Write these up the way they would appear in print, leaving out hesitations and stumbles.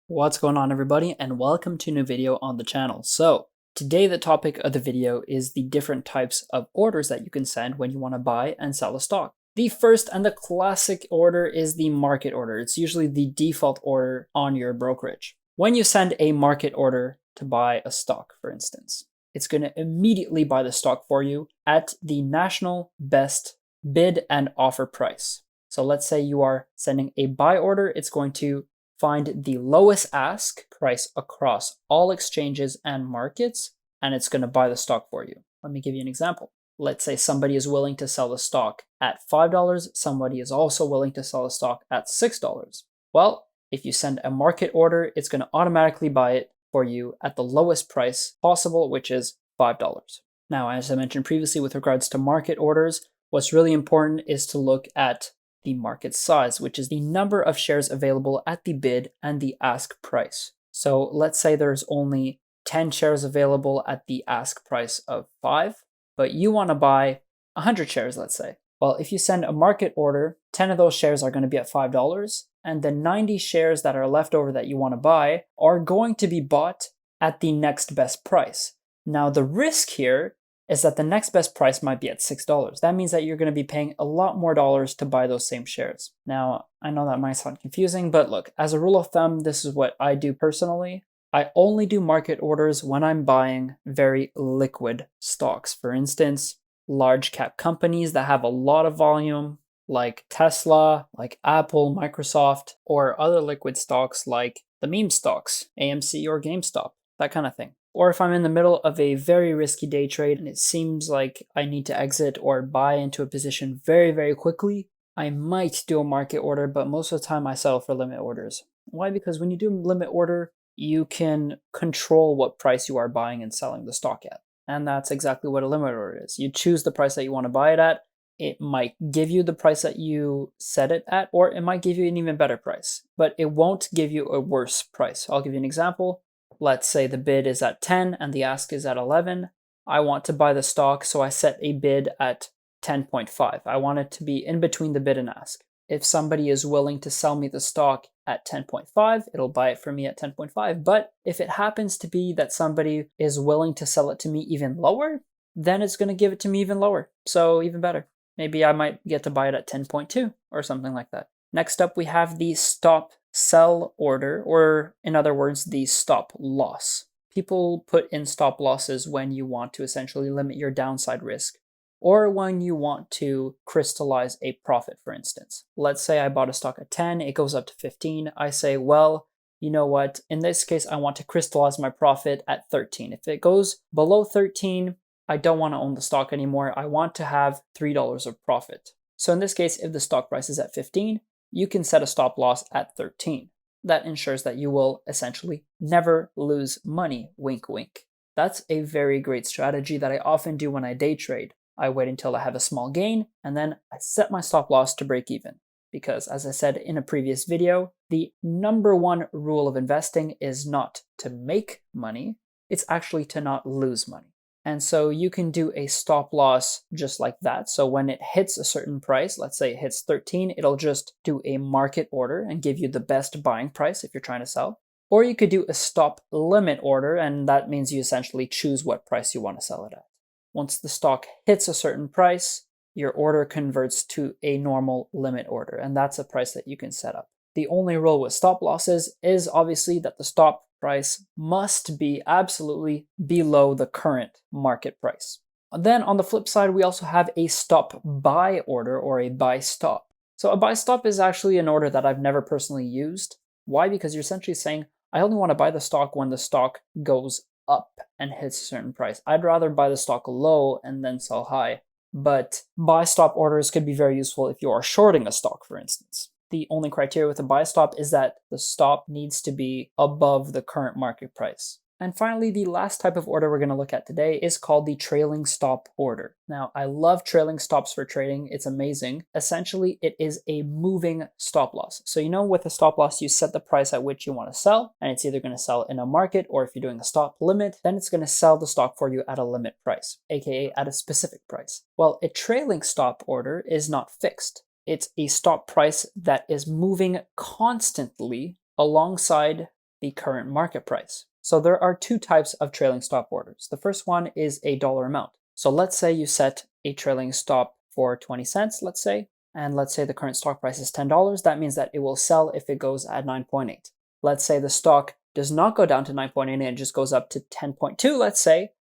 What's going on, everybody, and welcome to a new video on the channel. So today the topic of the video is the different types of orders that you can send when you want to buy and sell a stock. The first and the classic order is the market order. It's usually the default order on your brokerage. When you send a market order to buy a stock, for instance, it's going to immediately buy the stock for you at the national best bid and offer price. So let's say you are sending a buy order, it's going to find the lowest ask price across all exchanges and markets, and it's going to buy the stock for you. Let me give you an example. Let's say somebody is willing to sell the stock at $5. Somebody is also willing to sell the stock at $6. Well, if you send a market order, it's going to automatically buy it for you at the lowest price possible, which is $5. Now, as I mentioned previously with regards to market orders, what's really important is to look at the market size, which is the number of shares available at the bid and the ask price. So let's say there's only 10 shares available at the ask price of 5, but you want to buy 100 shares, let's say. Well, if you send a market order, 10 of those shares are going to be at $5, and the 90 shares that are left over that you want to buy are going to be bought at the next best price. Now, the risk here is that the next best price might be at $6. That means that you're going to be paying a lot more dollars to buy those same shares. Now, I know that might sound confusing, but look, as a rule of thumb, this is what I do personally. I only do market orders when I'm buying very liquid stocks. For instance, large cap companies that have a lot of volume, like Tesla, like Apple, Microsoft, or other liquid stocks like the meme stocks, AMC or GameStop, that kind of thing. Or if I'm in the middle of a very risky day trade and it seems like I need to exit or buy into a position very, very quickly, I might do a market order, but most of the time I settle for limit orders. Why? Because when you do limit order, you can control what price you are buying and selling the stock at. And that's exactly what a limit order is. You choose the price that you want to buy it at. It might give you the price that you set it at, or it might give you an even better price, but it won't give you a worse price. I'll give you an example. Let's say the bid is at 10 and the ask is at 11. I want to buy the stock, so I set a bid at 10.5. I want it to be in between the bid and ask. If somebody is willing to sell me the stock at 10.5, it'll buy it for me at 10.5. But if it happens to be that somebody is willing to sell it to me even lower, then it's going to give it to me even lower. So even better. Maybe I might get to buy it at 10.2 or something like that. Next up, we have the stop sell order, or in other words, the stop loss. People put in stop losses when you want to essentially limit your downside risk, or when you want to crystallize a profit, for instance. Let's say I bought a stock at 10, it goes up to 15. I say, well, you know what? In this case, I want to crystallize my profit at 13. If it goes below 13, I don't want to own the stock anymore. I want to have $3 of profit. So in this case, if the stock price is at 15, you can set a stop loss at 13. That ensures that you will essentially never lose money, wink wink. That's a very great strategy that I often do when I day trade. I wait until I have a small gain, and then I set my stop loss to break even. Because as I said in a previous video, the number one rule of investing is not to make money, it's actually to not lose money. And so you can do a stop loss just like that. So when it hits a certain price, let's say it hits 13, it'll just do a market order and give you the best buying price if you're trying to sell. Or you could do a stop limit order, and that means you essentially choose what price you want to sell it at. Once the stock hits a certain price, your order converts to a normal limit order, and that's a price that you can set up. The only rule with stop losses is obviously that the stop price must be absolutely below the current market price. Then on the flip side, we also have a stop buy order, or a buy stop. So a buy stop is actually an order that I've never personally used. Why? Because you're essentially saying, I only want to buy the stock when the stock goes up and hits a certain price. I'd rather buy the stock low and then sell high. But buy stop orders could be very useful if you are shorting a stock, for instance. The only criteria with a buy stop is that the stop needs to be above the current market price. And finally, the last type of order we're going to look at today is called the trailing stop order. Now, I love trailing stops for trading. It's amazing. Essentially, it is a moving stop loss. So you know, with a stop loss, you set the price at which you want to sell, and it's either going to sell in a market, or if you're doing a stop limit, then it's going to sell the stock for you at a limit price, aka at a specific price. Well, a trailing stop order is not fixed. It's a stop price that is moving constantly alongside the current market price. So there are two types of trailing stop orders. The first one is a dollar amount. So let's say you set a trailing stop for 20 cents, let's say, and let's say the current stock price is $10. That means that it will sell if it goes at 9.8. Let's say the stock does not go down to 9.8 and it just goes up to 10.2, let's say.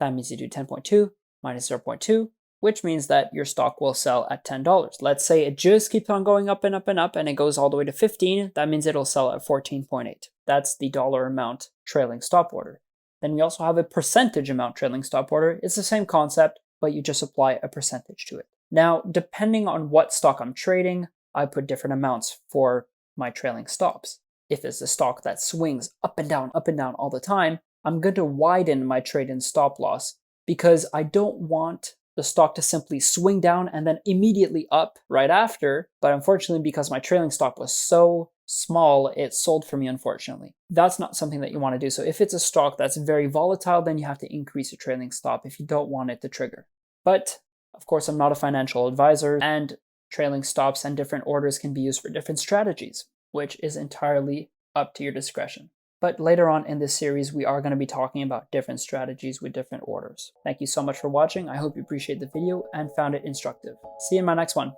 That means you do 10.2 minus 0.2, which means that your stock will sell at $10. Let's say it just keeps on going up and up and up and it goes all the way to 15. That means it'll sell at 14.8. That's the dollar amount trailing stop order. Then we also have a percentage amount trailing stop order. It's the same concept, but you just apply a percentage to it. Now, depending on what stock I'm trading, I put different amounts for my trailing stops. If it's a stock that swings up and down all the time, I'm going to widen my trade-in stop loss because I don't want the stock to simply swing down and then immediately up right after. But unfortunately, because my trailing stop was so small, it sold for me, unfortunately. That's not something that you want to do. So if it's a stock that's very volatile, then you have to increase your trailing stop if you don't want it to trigger. But of course, I'm not a financial advisor, and trailing stops and different orders can be used for different strategies, which is entirely up to your discretion. But later on in this series, we are going to be talking about different strategies with different orders. Thank you so much for watching. I hope you appreciate the video and found it instructive. See you in my next one.